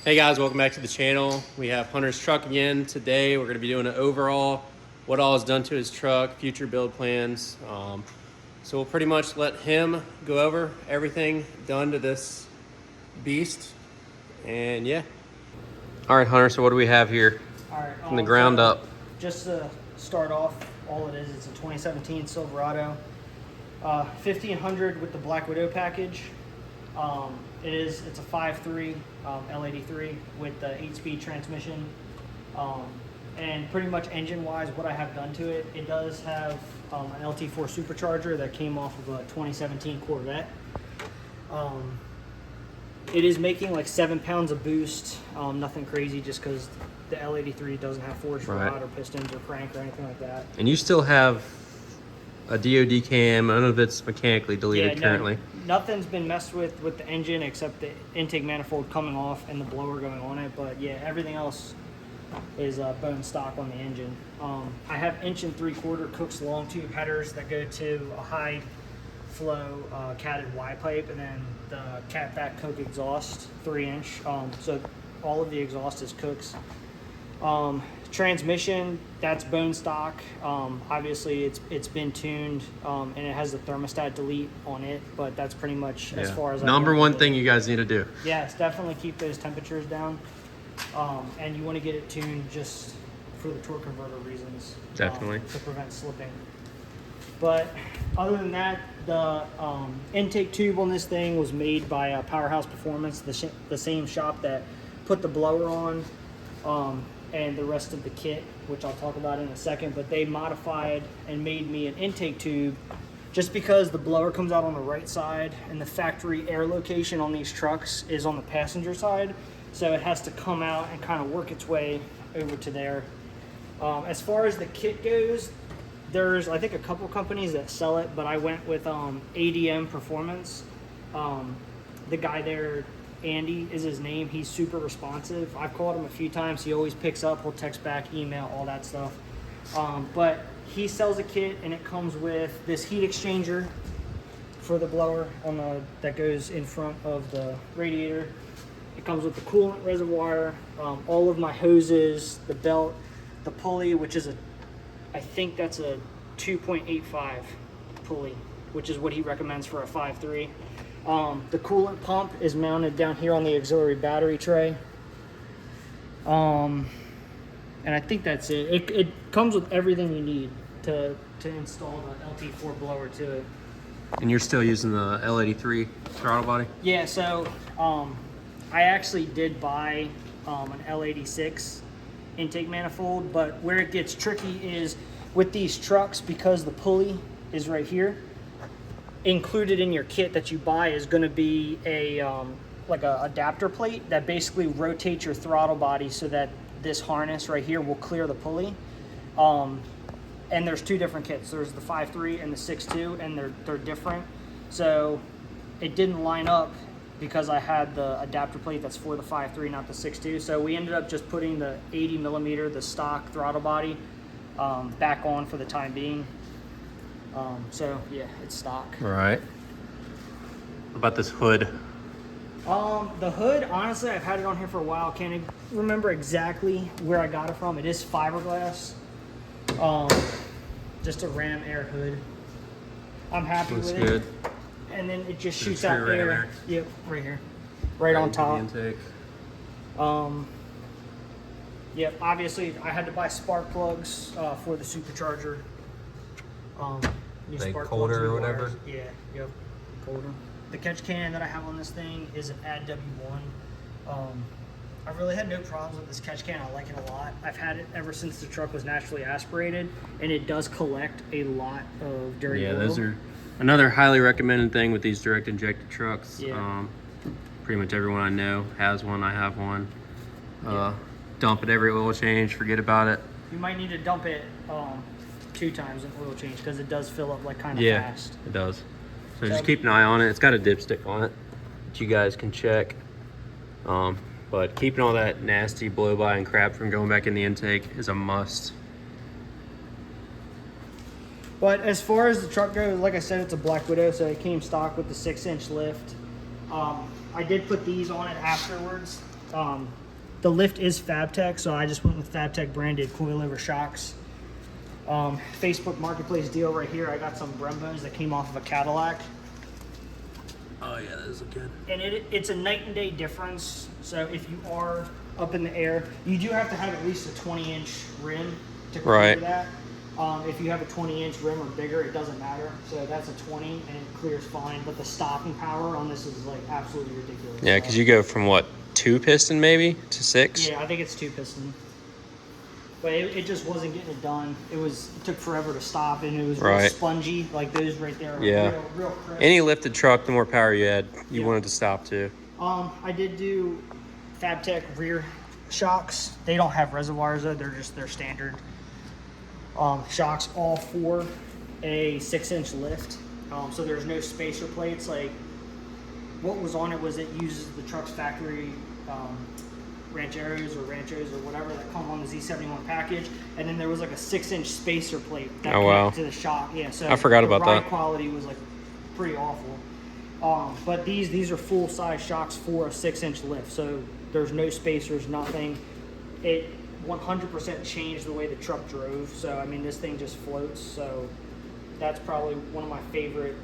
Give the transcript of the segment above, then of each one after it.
Hey guys, welcome back to the channel. We have Hunter's truck again. Today we're going to be doing an overall, what all is done to his truck, future build plans. So we'll pretty much let him go over everything done to this beast. And yeah. All right, Hunter, so what do we have here? All right, from the ground up? Just to start off, all it is, it's a 2017 Silverado. 1500 with the Black Widow package. It's a 5.3 L83 with the 8-speed transmission. And pretty much engine-wise, what I have done to it, it does have an LT4 Supercharger that came off of a 2017 Corvette. It is making like 7 pounds of boost, nothing crazy, just because the L83 doesn't have forged rod or pistons or crank or anything like that. And you still have a DOD cam. None of it's mechanically deleted currently. Nothing's been messed with the engine except the intake manifold coming off and the blower going on it. But yeah, everything else is bone stock on the engine. I have 1 3/4 Kooks long tube headers that go to a high flow catted Y pipe, and then the catback Coke exhaust 3-inch. So all of the exhaust is Kooks. Transmission, that's bone stock. Obviously it's been tuned, and it has the thermostat delete on it, but that's pretty much as far as number one thing you guys need to do. Yes, definitely keep those temperatures down. And you want to get it tuned just for the torque converter reasons. Definitely. To prevent slipping. But other than that, the intake tube on this thing was made by Powerhouse Performance, the same shop that put the blower on, and the rest of the kit, which I'll talk about in a second. But they modified and made me an intake tube just because the blower comes out on the right side and the factory air location on these trucks is on the passenger side. So it has to come out and kind of work its way over to there. As far as the kit goes, there's, I think, a couple companies that sell it, but I went with ADM Performance. The guy there, Andy is his name. He's super responsive. I've called him a few times. He always picks up. He'll text back, email, all that stuff. But he sells a kit, and it comes with this heat exchanger for the blower that goes in front of the radiator. It comes with the coolant reservoir, all of my hoses, the belt, the pulley, which is I think that's a 2.85 pulley, which is what he recommends for a 5.3. The coolant pump is mounted down here on the auxiliary battery tray. And I think that's it. It comes with everything you need to install the LT4 blower to it. And you're still using the L83 throttle body? Yeah, so I actually did buy an L86 intake manifold, but where it gets tricky is with these trucks, because the pulley is right here, included in your kit that you buy is going to be a like a adapter plate that basically rotates your throttle body so that this harness right here will clear the pulley. And there's two different kits. There's the 5.3 and the 6.2, and they're different. So it didn't line up because I had the adapter plate that's for the 5.3, not the 6.2. So we ended up just putting the 80 millimeter, the stock throttle body, back on for the time being. So yeah, it's stock. All right. What about this hood? The hood, honestly, I've had it on here for a while. Can't remember exactly where I got it from. It is fiberglass. Just a Ram Air hood. I'm happy with it. And then it just shoots out air. Yep, right here. Right on top. Intake. Yep, obviously I had to buy spark plugs for the supercharger. Like colder or whatever? Yeah, yep, colder. The catch can that I have on this thing is an Add W1. I've really had no problems with this catch can. I like it a lot. I've had it ever since the truck was naturally aspirated, and it does collect a lot of dirty oil. Those are another highly recommended thing with these direct injected trucks. Yeah. Pretty much everyone I know has one. I have one. Dump it every oil change, forget about it. You might need to dump it 2 times in oil change because it does fill up like kind of fast. It does. So just keep an eye on it. It's got a dipstick on it that you guys can check. But keeping all that nasty blow by and crap from going back in the intake is a must. But as far as the truck goes, like I said, it's a Black Widow, so it came stock with the 6-inch lift. I did put these on it afterwards The lift is Fabtech, so I just went with Fabtech branded coilover shocks. Facebook Marketplace deal right here. I got some Brembos that came off of a Cadillac. Oh yeah, those look good. And it's a night and day difference. So if you are up in the air, you do have to have at least a 20-inch rim to clear that. If you have a 20-inch rim or bigger, it doesn't matter. So that's a 20 and it clears fine. But the stopping power on this is like absolutely ridiculous. Yeah, because you go from what, 2 piston maybe to 6? Yeah, I think it's 2 piston. But it just wasn't getting it done. It took forever to stop, and it was real spongy, like those right there. Yeah. Real crisp. Any lifted truck, the more power you had, you wanted to stop too. I did do Fabtech rear shocks. They don't have reservoirs though. They're just their standard shocks, all for a 6-inch lift. So there's no spacer plates. Like what was on it was it uses the truck's factory ranchos or whatever that come on the Z71 package, and then there was like a 6-inch spacer plate that connected to the shock. Yeah, so I forgot about the ride that. quality was like pretty awful. But these are full size shocks for a 6-inch lift, so there's no spacers, nothing. It 100% changed the way the truck drove. So I mean, this thing just floats. So that's probably one of my favorite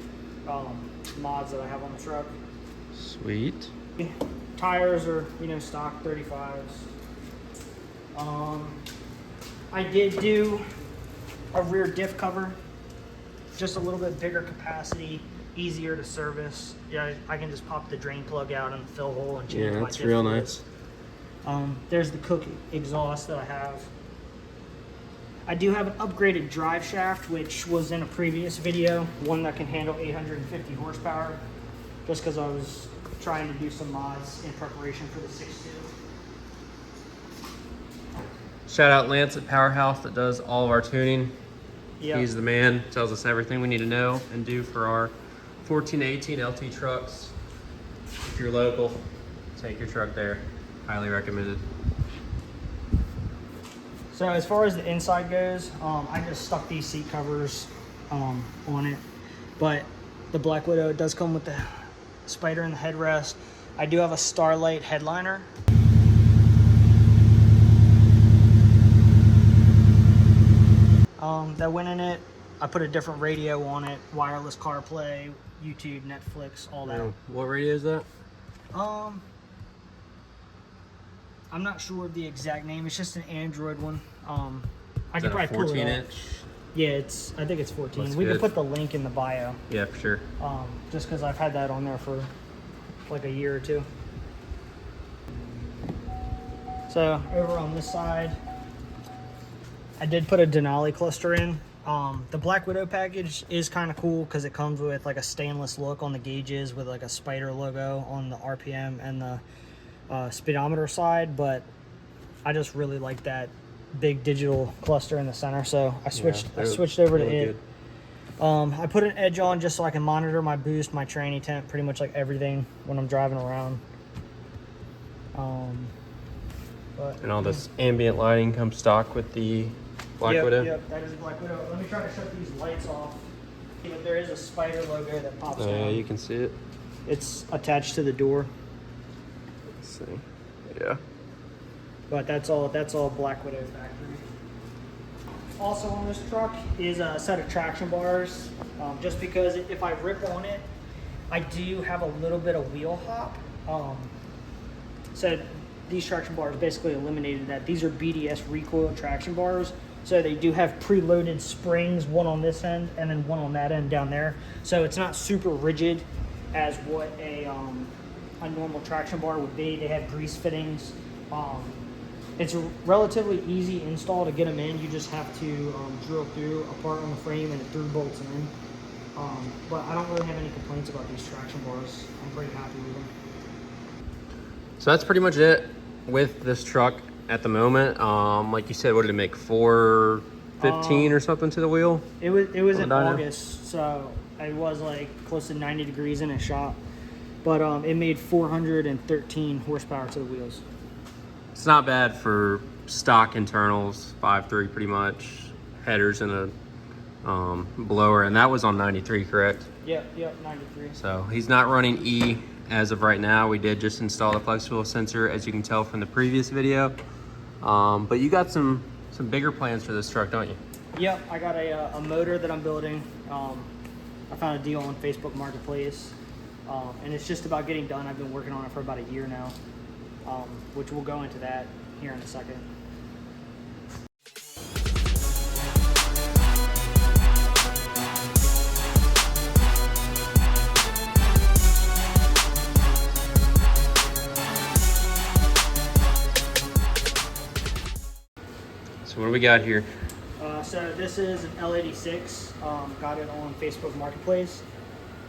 mods that I have on the truck. Sweet. Tires are, stock 35s. I did do a rear diff cover, just a little bit bigger capacity, easier to service. Yeah, I can just pop the drain plug out and the fill hole and change my diff. Yeah, that's real nice. There's the Kooks exhaust that I have. I do have an upgraded drive shaft, which was in a previous video, one that can handle 850 horsepower, just because I was trying to do some mods in preparation for the 6.2. Shout out Lance at Powerhouse that does all of our tuning. Yep. He's the man, tells us everything we need to know and do for our 14 to 18 LT trucks. If you're local, take your truck there. Highly recommended. So as far as the inside goes, I just stuck these seat covers on it, but the Black Widow does come with the spider in the headrest. I do have a Starlight headliner. That went in it. I put a different radio on it, wireless CarPlay, YouTube, Netflix, all that. What radio is that? I'm not sure of the exact name. It's just an Android one. I could probably pull it up. 14-inch? Yeah, I think it's 14. Looks we good. can put the link in the bio. Yeah, for sure. Just because I've had that on there for like a year or two. So over on this side, I did put a Denali cluster in. The Black Widow package is kind of cool because it comes with like a stainless look on the gauges with like a spider logo on the RPM and the speedometer side, but I just really like that big digital cluster in the center, so I switched over to it. I put an edge on just so I can monitor my boost, my tranny temp, pretty much like everything when I'm driving around. And all this ambient lighting comes stock with the Black Widow? Yep, that is Black Widow. Let me try to shut these lights off. But there is a spider logo that pops out. Yeah, you can see it. It's attached to the door. Let's see. Yeah. But that's all Black Widow factory. Also on this truck is a set of traction bars. Just because if I rip on it, I do have a little bit of wheel hop. So these traction bars basically eliminated that. These are BDS recoil traction bars. So they do have preloaded springs, one on this end and then one on that end down there. So it's not super rigid as what a normal traction bar would be. They have grease fittings. It's a relatively easy install to get them in. You just have to drill through a part on the frame and it through bolts in. But I don't really have any complaints about these traction bars. I'm pretty happy with them. So that's pretty much it with this truck at the moment. Like you said, what did it make? 415 or something to the wheel? It was in August, so it was like close to 90 degrees in a shop. But it made 413 horsepower to the wheels. It's not bad for stock internals, 5.3 pretty much, headers and a blower, and that was on 93, correct? Yep, 93. So he's not running as of right now. We did just install the flex fuel sensor, as you can tell from the previous video. But you got some bigger plans for this truck, don't you? Yep, I got a motor that I'm building. I found a deal on Facebook Marketplace, and it's just about getting done. I've been working on it for about a year now, which we'll go into that here in a second. So what do we got here? So this is an L86. Got it on Facebook Marketplace.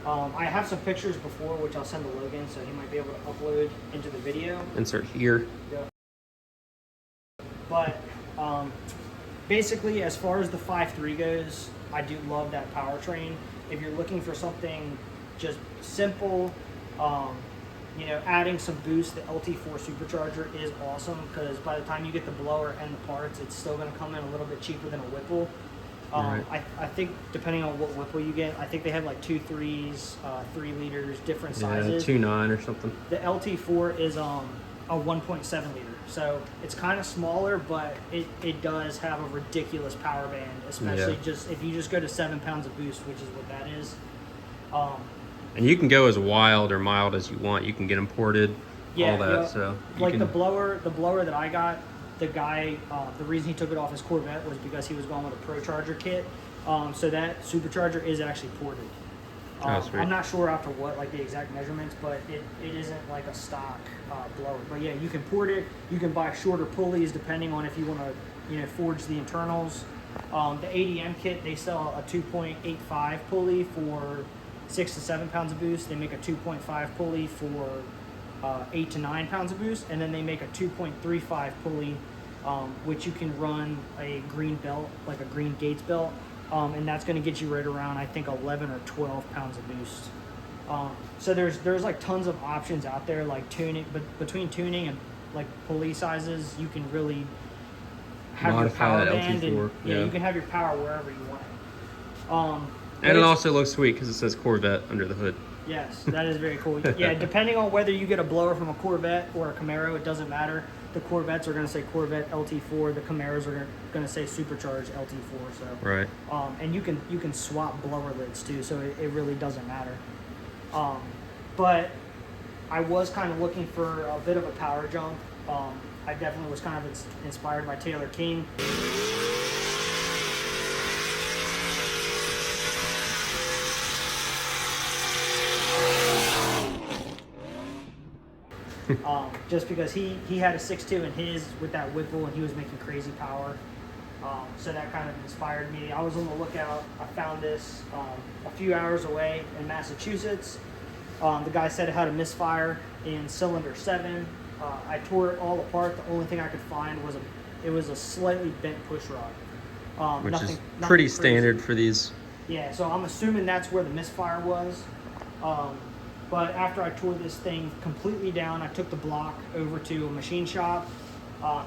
I have some pictures before, which I'll send to Logan, so he might be able to upload into the video. Insert here. Yep. But basically, as far as the 5.3 goes, I do love that powertrain. If you're looking for something just simple, you know, adding some boost, the LT4 Supercharger is awesome, because by the time you get the blower and the parts, it's still going to come in a little bit cheaper than a Whipple. Right. I think depending on what Whipple you get, I think they have like 2 3s, 3 liters, different sizes. 2.9 or something. The LT4 is a 1.7 liter, so it's kind of smaller, but it does have a ridiculous power band, especially just if you just go to 7 pounds of boost, which is what that is. And you can go as wild or mild as you want. You can get them ported, Yeah, all that. yeah. So like the blower that I got, the guy, the reason he took it off his Corvette was because he was going with a Procharger kit. So that Supercharger is actually ported. Sweet. I'm not sure after what, like the exact measurements, but it isn't like a stock blower. But yeah, you can port it. You can buy shorter pulleys depending on if you want to, you know, forge the internals. The ADM kit, they sell a 2.85 pulley for 6 to 7 pounds of boost. They make a 2.5 pulley for 8 to 9 pounds of boost, and then they make a 2.35 pulley, which you can run a green belt, like a green Gates belt, and that's going to get you right around, I think, 11 or 12 pounds of boost. So there's like tons of options out there, like tuning, but between tuning and like pulley sizes, you can really have modify your power that band, LT4. and yeah, you can have your power wherever you want it. And it also looks sweet because it says Corvette under the hood. Yes, that is very cool. Yeah, depending on whether you get a blower from a Corvette or a Camaro, it doesn't matter. The Corvettes are going to say Corvette LT4. The Camaros are going to say Supercharged LT4. So Right. And you can swap blower lids too, so it really doesn't matter. But I was kind of looking for a bit of a power jump. I definitely was kind of inspired by Taylor King. Just because he had a 6.2 in his with that Whipple, and he was making crazy power. So that kind of inspired me. I was on the lookout. I found this a few hours away in Massachusetts. The guy said it had a misfire in cylinder 7. I tore it all apart. The only thing I could find was a slightly bent push rod. Which is nothing pretty crazy. standard for these. Yeah, so I'm assuming that's where the misfire was. But after I tore this thing completely down, I took the block over to a machine shop.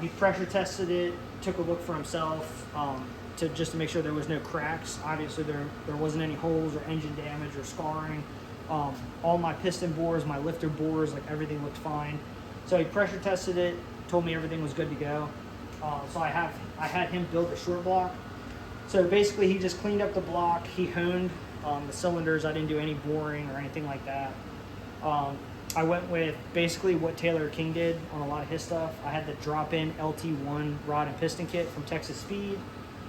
He pressure tested it, took a look for himself just to make sure there was no cracks. Obviously, there wasn't any holes or engine damage or scarring. All my piston bores, my lifter bores, like everything looked fine. So he pressure tested it, told me everything was good to go. So I had him build a short block. So basically, he just cleaned up the block. He honed the cylinders. I didn't do any boring or anything like that. I went with basically what Taylor King did on a lot of his stuff. I had the drop-in LT1 rod and piston kit from Texas Speed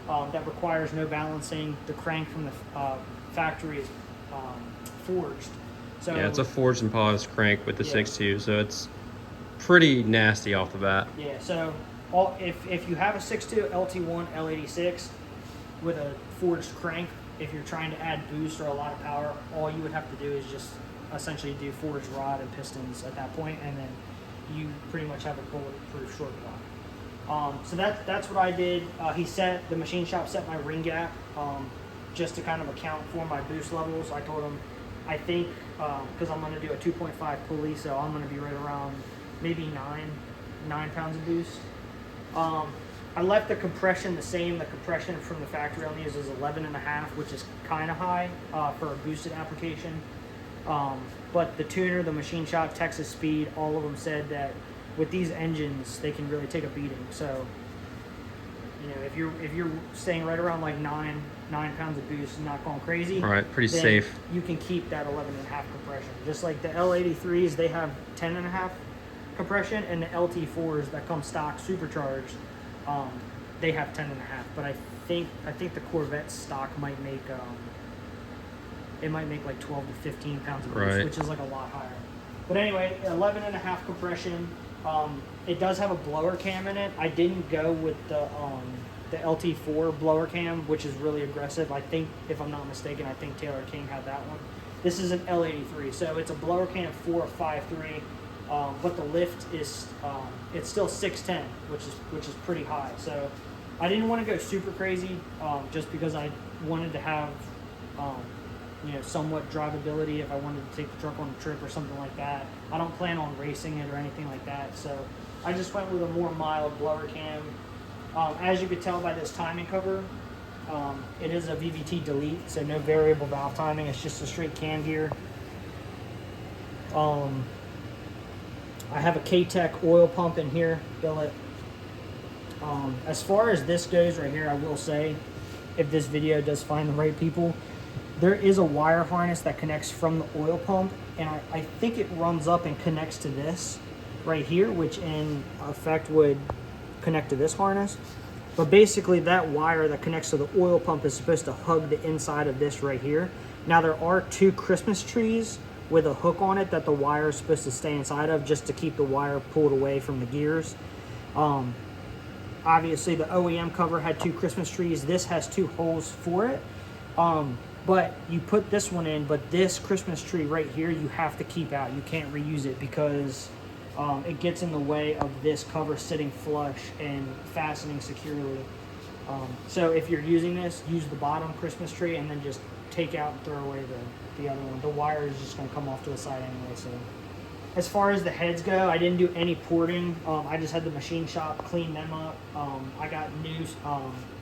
that requires no balancing. The crank from the factory is forged. So Yeah, it's a forged and polished crank with the 6.2, so it's pretty nasty off the bat. Yeah, so if you have a 6.2 LT1 L86 with a forged crank, if you're trying to add boost or a lot of power, all you would have to do is just essentially do forged rod and pistons at that point, and then you pretty much have a bulletproof short block. So that's what I did. The machine shop set my ring gap just to kind of account for my boost levels. I told him, I think, because I'm going to do a 2.5 pulley, so I'm going to be right around maybe 9 pounds of boost. I left the compression the same. The compression from the factory on these is 11.5, which is kind of high for a boosted application. But the tuner, the machine shop, Texas Speed, all of them said that with these engines, they can really take a beating. So, you know, if you're staying right around like nine pounds of boost and not going crazy, Right, pretty then safe. you can keep that 11.5 compression. Just like the L83s, they have 10.5 compression, and the LT4s that come stock supercharged, they have 10.5. But I think the Corvette stock might make it might make like 12 to 15 pounds of boost, which is like a lot higher. But anyway, 11.5 compression. It does have a blower cam in it. I didn't go with the LT4 blower cam, which is really aggressive. I think, if I'm not mistaken, I think Taylor King had that one. This is an L83, so it's a blower cam 4.53, but the lift is it's still 610, which is pretty high. So I didn't want to go super crazy, just because I wanted to have you know, somewhat drivability if I wanted to take the truck on a trip or something like that. I don't plan on racing it or anything like that, so I just went with a more mild blower cam. As you could tell by this timing cover, it is a VVT delete, so no variable valve timing. It's just a straight cam gear. I have a K-Tech oil pump in here, billet. As far as this goes right here, I will say, if this video does find the right people, there is a wire harness that connects from the oil pump, and I think it runs up and connects to this right here, which in effect would connect to this harness. But basically that wire that connects to the oil pump is supposed to hug the inside of this right here. Now there are 2 Christmas trees with a hook on it that the wire is supposed to stay inside of, just to keep the wire pulled away from the gears. Obviously the OEM cover had 2 Christmas trees. This has 2 holes for it. But you put this one in, but this Christmas tree right here, you have to keep out. You can't reuse it because it gets in the way of this cover sitting flush and fastening securely. So if you're using this, use the bottom Christmas tree and then just take out and throw away the other one. The wire is just going to come off to the side anyway. So as far as the heads go, I didn't do any porting. I just had the machine shop clean them up. I got new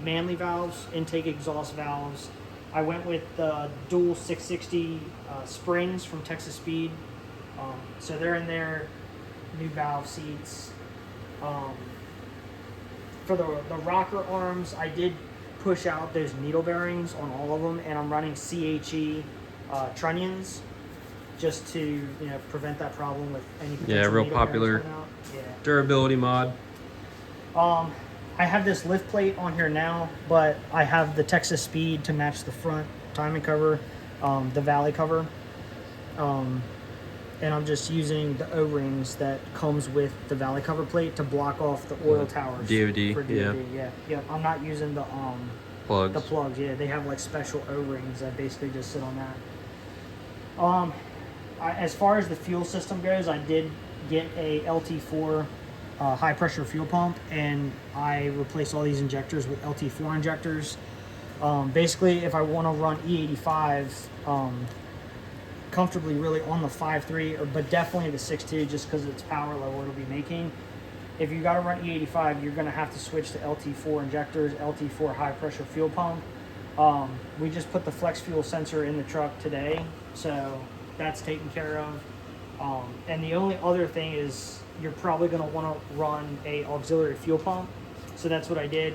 Manley valves, intake exhaust valves. I went with the dual 660 springs from Texas Speed. So they're in there. New valve seats. For the rocker arms, I did push out those needle bearings on all of them, and I'm running CHE trunnions just to, you know, prevent that problem with any potential real needle popular bearings coming out. Yeah. durability mod. I have this lift plate on here now, but I have the Texas Speed to match the front timing cover, the valley cover. And I'm just using the O-rings that comes with the valley cover plate to block off the oil towers. DOD, for DOD, yeah. I'm not using the plugs. The plugs, yeah. They have like special O-rings that basically just sit on that. As far as the fuel system goes, I did get a LT4 high pressure fuel pump, and I replaced all these injectors with LT4 injectors. Basically, if I want to run E85 comfortably, really on the 5.3, but definitely the 6.2, just because of its power level it'll be making. If you got to run E85, you're going to have to switch to LT4 injectors, LT4 high pressure fuel pump. We just put the flex fuel sensor in the truck today, so that's taken care of. And the only other thing is you're probably going to want to run a auxiliary fuel pump. So that's what I did.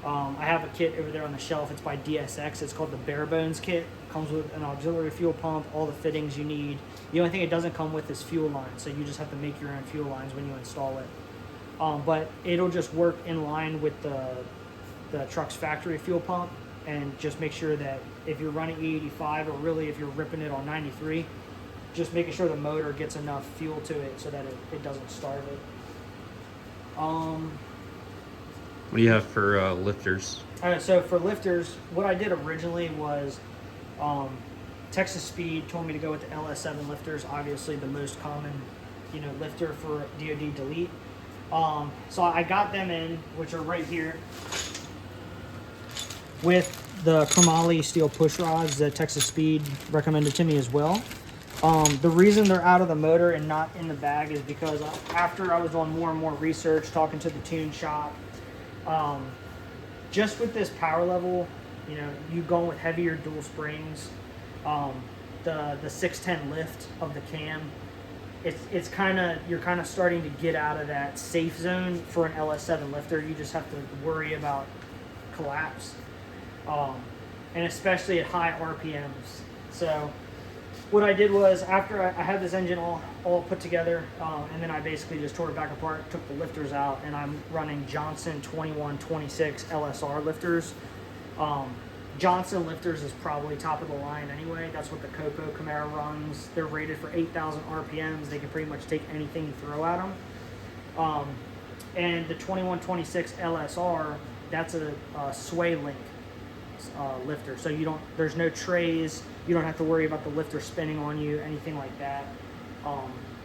I have a kit over there on the shelf. It's by DSX. It's called the Bare Bones kit. Comes with an auxiliary fuel pump, all the fittings you need. The only thing it doesn't come with is fuel lines, so you just have to make your own fuel lines when you install it. But it'll just work in line with the truck's factory fuel pump, and just make sure that if you're running E85, or really if you're ripping it on 93, just making sure the motor gets enough fuel to it so that it doesn't starve it. What do you have for lifters? So for lifters, what I did originally was Texas Speed told me to go with the LS7 lifters, obviously the most common, you know, lifter for DOD delete. So I got them in, which are right here, with the chromoly steel push rods that Texas Speed recommended to me as well. The reason they're out of the motor and not in the bag is because after I was on more and more research, talking to the tune shop, just with this power level, you know, you going with heavier dual springs, the the 610 lift of the cam, it's kind of, you're kind of starting to get out of that safe zone for an LS7 lifter. You just have to worry about collapse, and especially at high RPMs. So what I did was, after I had this engine all put together, and then I basically just tore it back apart, took the lifters out, and I'm running Johnson 2126 LSR lifters. Johnson lifters is probably top of the line anyway. That's what the Coco Camaro runs. They're rated for 8,000 RPMs. They can pretty much take anything you throw at them. And the 2126 LSR, that's a sway link lifter. So there's no trays. You don't have to worry about the lifter spinning on you, anything like that.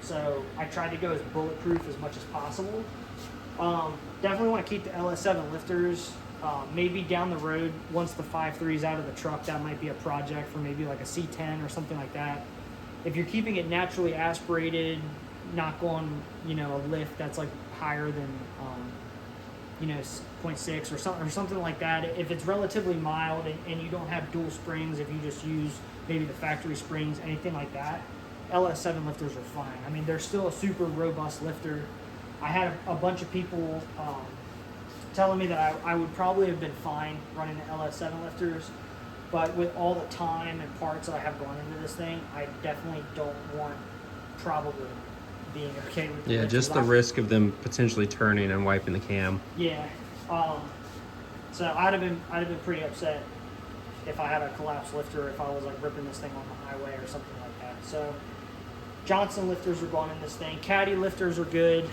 So I tried to go as bulletproof as much as possible. Definitely want to keep the LS7 lifters. Maybe down the road, once the 5.3 is out of the truck, that might be a project for maybe like a C10 or something like that. If you're keeping it naturally aspirated, not going, a lift that's like higher than, 0.6 or something like that. If it's relatively mild and you don't have dual springs, if you just use maybe the factory springs, anything like that, LS7 lifters are fine. I mean, they're still a super robust lifter. I had a bunch of people telling me that I would probably have been fine running the LS7 lifters, but with all the time and parts that I have gone into this thing, I definitely don't want probably being okay with the Yeah, just the risk of them potentially turning and wiping the cam. Yeah. So I'd have been pretty upset if I had a collapsed lifter, if I was like ripping this thing on the highway or something like that. So Johnson lifters are going in this thing. Caddy lifters are good.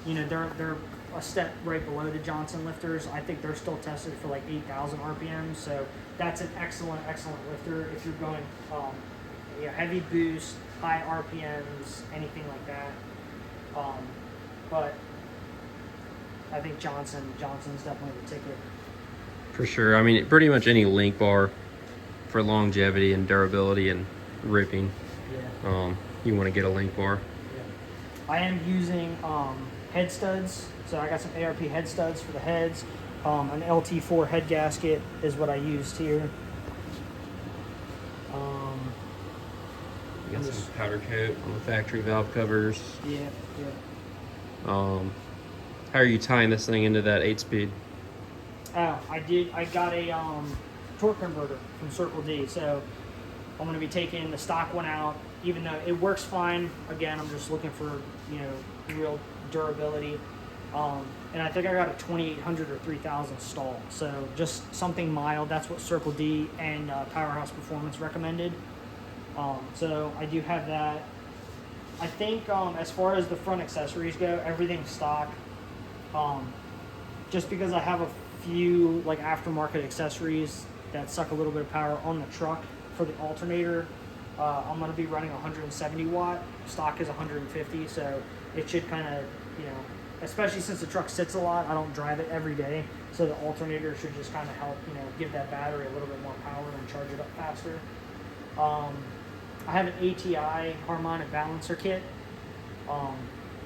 They're a step right below the Johnson lifters. I think they're still tested for like 8,000 RPM. So that's an excellent lifter if you're going heavy boost, high RPMs, anything like that. But I think Johnson's definitely the ticket. For sure. I mean, pretty much any link bar for longevity and durability and ripping. Yeah. You want to get a link bar. Yeah. I am using head studs. So I got some ARP head studs for the heads. An LT4 head gasket is what I used here. You got some powder coat on the factory valve covers. Yeah. How are you tying this thing into that 8-speed? I got a torque converter from Circle D. So I'm going to be taking the stock one out, even though it works fine. Again, I'm just looking for real durability. And I think I got a 2800 or 3000 stall. So just something mild. That's what Circle D and Powerhouse Performance recommended. So I do have that. I think as far as the front accessories go, everything's stock. Just because I have a few like aftermarket accessories that suck a little bit of power on the truck for the alternator, I'm going to be running 170 watt. Stock is 150, so it should kind of, especially since the truck sits a lot, I don't drive it every day, so the alternator should just kind of help, give that battery a little bit more power and charge it up faster. I have an ATI harmonic balancer kit.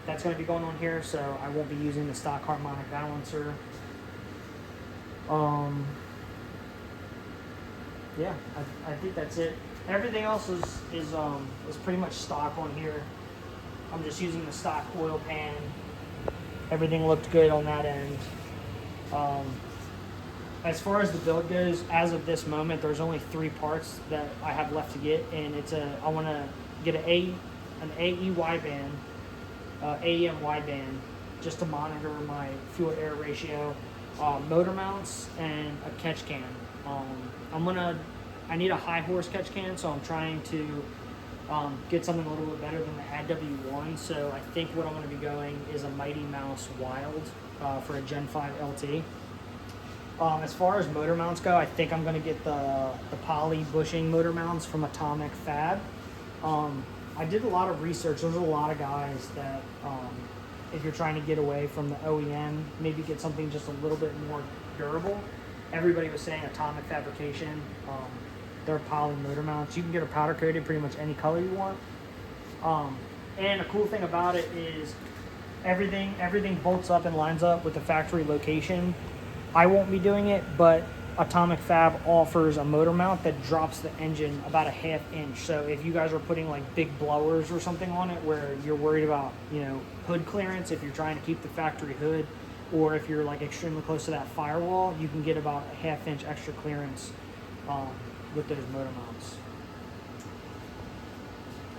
That's going to be going on here, so I won't be using the stock harmonic balancer. Yeah, I think that's it. Everything else is pretty much stock on here. I'm just using the stock oil pan. Everything looked good on that end. As far as the build goes, as of this moment, there's only 3 parts that I have left to get, and I want to get an AE wideband, AEM wideband, just to monitor my fuel-air ratio, motor mounts, and a catch can. I need a high horse catch can, so I'm trying to get something a little bit better than the AdW1. So I think what I'm going to be going is a Mighty Mouse Wild for a Gen 5 LT. As far as motor mounts go, I think I'm going to get the poly bushing motor mounts from Atomic Fab. I did a lot of research. There's a lot of guys that, if you're trying to get away from the OEM, maybe get something just a little bit more durable. Everybody was saying Atomic Fabrication. They're poly motor mounts. You can get a powder coated pretty much any color you want. And a cool thing about it is everything bolts up and lines up with the factory location. I won't be doing it, but Atomic Fab offers a motor mount that drops the engine about a 1/2 inch. So if you guys are putting like big blowers or something on it where you're worried about, you know, hood clearance, if you're trying to keep the factory hood, or if you're like extremely close to that firewall, you can get about a 1/2 inch extra clearance with those motor mounts.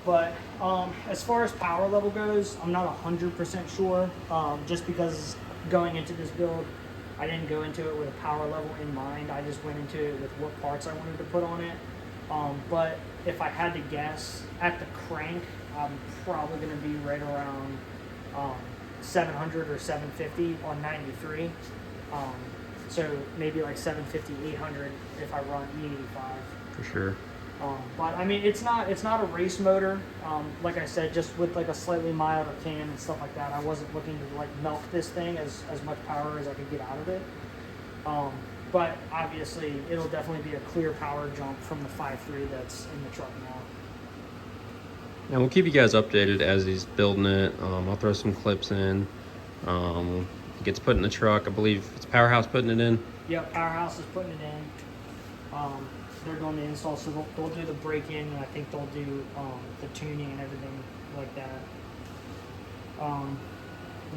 But as far as power level goes, I'm not 100% sure, just because going into this build, I didn't go into it with a power level in mind. I just went into it with what parts I wanted to put on it. But if I had to guess, at the crank, I'm probably going to be right around 700 or 750 on 93. So maybe like 750, 800 if I run E85. For sure. But I mean, it's not a race motor. Like I said, just with like a slightly milder cam and stuff like that, I wasn't looking to like milk this thing as much power as I could get out of it. But obviously, it'll definitely be a clear power jump from the 5.3 that's in the truck now. And we'll keep you guys updated as he's building it. I'll throw some clips in. It gets put in the truck. I believe it's Powerhouse putting it in. Yep, Powerhouse is putting it in. They're doing the install, so they'll do the break-in, and I think they'll do the tuning and everything like that. I'm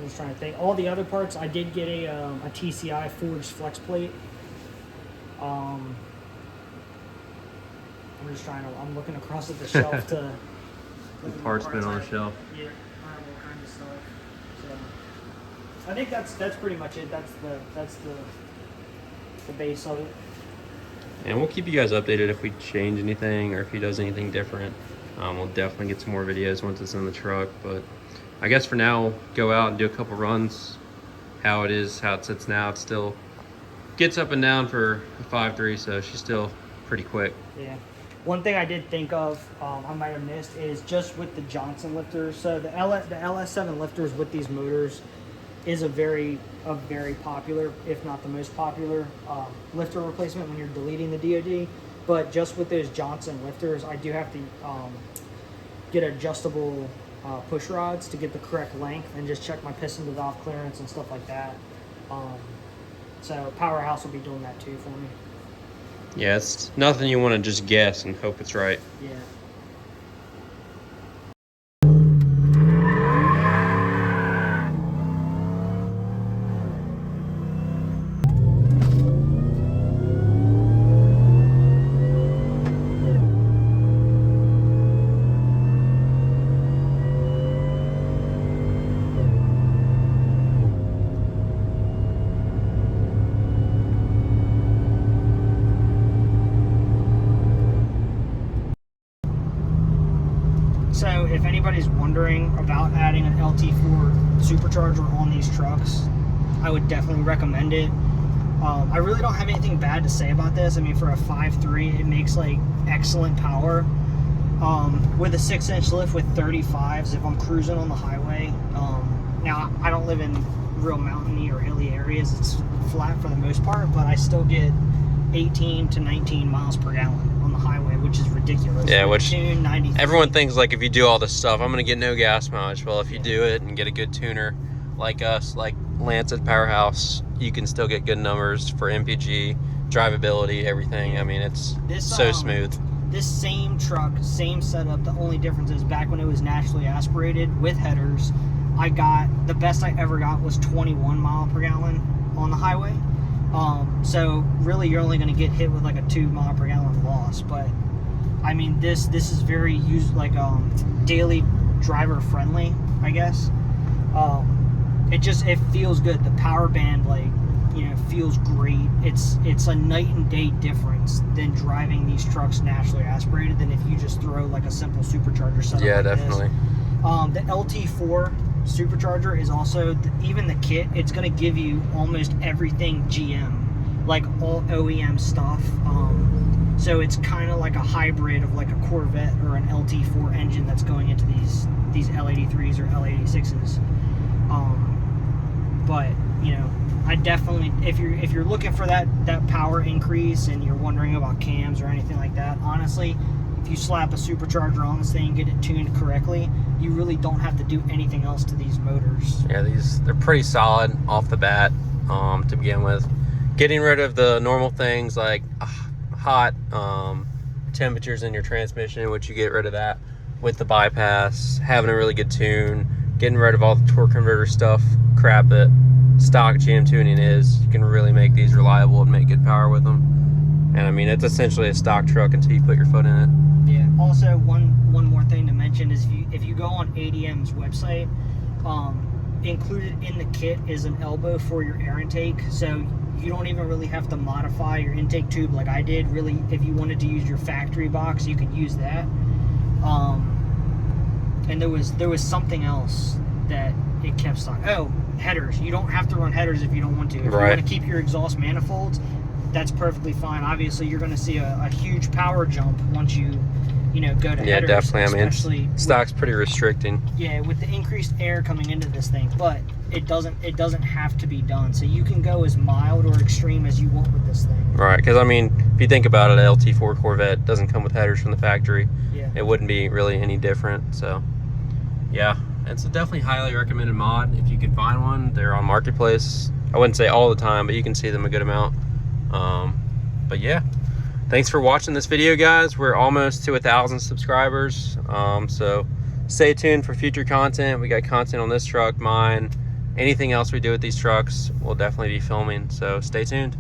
just trying to think. All the other parts, I did get a TCI forged flex plate. I'm just trying to. I'm looking across at the shelf to. The parts been on the shelf. Yeah, all kinds of stuff. So I think that's pretty much it. That's the base of it. And we'll keep you guys updated if we change anything or if he does anything different. We'll definitely get some more videos once it's in the truck. But I guess for now, go out and do a couple runs. How it is, how it sits now, it still gets up and down for a 5.3, so she's still pretty quick. Yeah. One thing I did think of, I might have missed, is just with the Johnson lifters. So the LS7 lifters with these motors is a very popular, if not the most popular, lifter replacement when you're deleting the DOD. But just with those Johnson lifters, I do have to get adjustable push rods to get the correct length and just check my piston to valve clearance and stuff like that. So Powerhouse will be doing that too for me. Yeah, it's nothing you want to just guess and hope it's right. Yeah. So if anybody's wondering about adding an LT4 Supercharger on these trucks, I would definitely recommend it. I really don't have anything bad to say about this. I mean, for a 5.3, it makes like excellent power. With a 6-inch lift with 35s, if I'm cruising on the highway, now I don't live in real mountainy or hilly areas, it's flat for the most part, but I still get 18 to 19 miles per gallon on the highway, which is ridiculous. Yeah, which tune 93. Everyone thinks like if you do all this stuff, I'm gonna get no gas mileage. Well, if you do it and get a good tuner like us, like Lance at Powerhouse, you can still get good numbers for MPG, drivability, everything. I mean, it's so smooth. This same truck, same setup, the only difference is back when it was naturally aspirated with headers, the best I ever got was 21 mile per gallon on the highway. So really you're only going to get hit with like a 2 mile per gallon loss, but I mean this is very daily driver friendly, I guess. It feels good. The power band feels great. It's a night and day difference than driving these trucks naturally aspirated than if you just throw like a simple supercharger setup. Yeah, like definitely. This. The LT4 Supercharger is also, even the kit, it's going to give you almost everything GM, like all OEM stuff. So it's kind of like a hybrid of like a Corvette or an LT4 engine that's going into these L83s or L86s. But I definitely, if you're looking for that power increase and you're wondering about cams or anything like that, honestly, if you slap a supercharger on this thing and get it tuned correctly, you really don't have to do anything else to these motors. Yeah, they're pretty solid off the bat to begin with. getting rid of the normal things like hot temperatures in your transmission, which you get rid of that with the bypass, having a really good tune, getting rid of all the torque converter stuff, crap that stock GM tuning is. You can really make these reliable and make good power with them. And I mean, it's essentially a stock truck until you put your foot in it. Yeah. Also, one more thing to mention is if you go on ADM's website, included in the kit is an elbow for your air intake, so you don't even really have to modify your intake tube like I did. Really, if you wanted to use your factory box, you could use that. And there was something else that it kept stock. Oh, headers. You don't have to run headers if you don't want to. If you want to keep your exhaust manifolds, that's perfectly fine. Obviously, you're going to see a huge power jump once you go to headers. Yeah, definitely. I mean, stock's pretty restricting. Yeah, with the increased air coming into this thing, but it doesn't have to be done. So you can go as mild or extreme as you want with this thing. Right, because I mean, if you think about it, LT4 Corvette doesn't come with headers from the factory. Yeah. It wouldn't be really any different. So, yeah, it's a definitely highly recommended mod. If you can find one, they're on Marketplace. I wouldn't say all the time, but you can see them a good amount. But yeah. Thanks for watching this video, guys. We're almost to 1,000 subscribers. So stay tuned for future content. We got content on this truck, mine, anything else we do with these trucks, we'll definitely be filming. So stay tuned.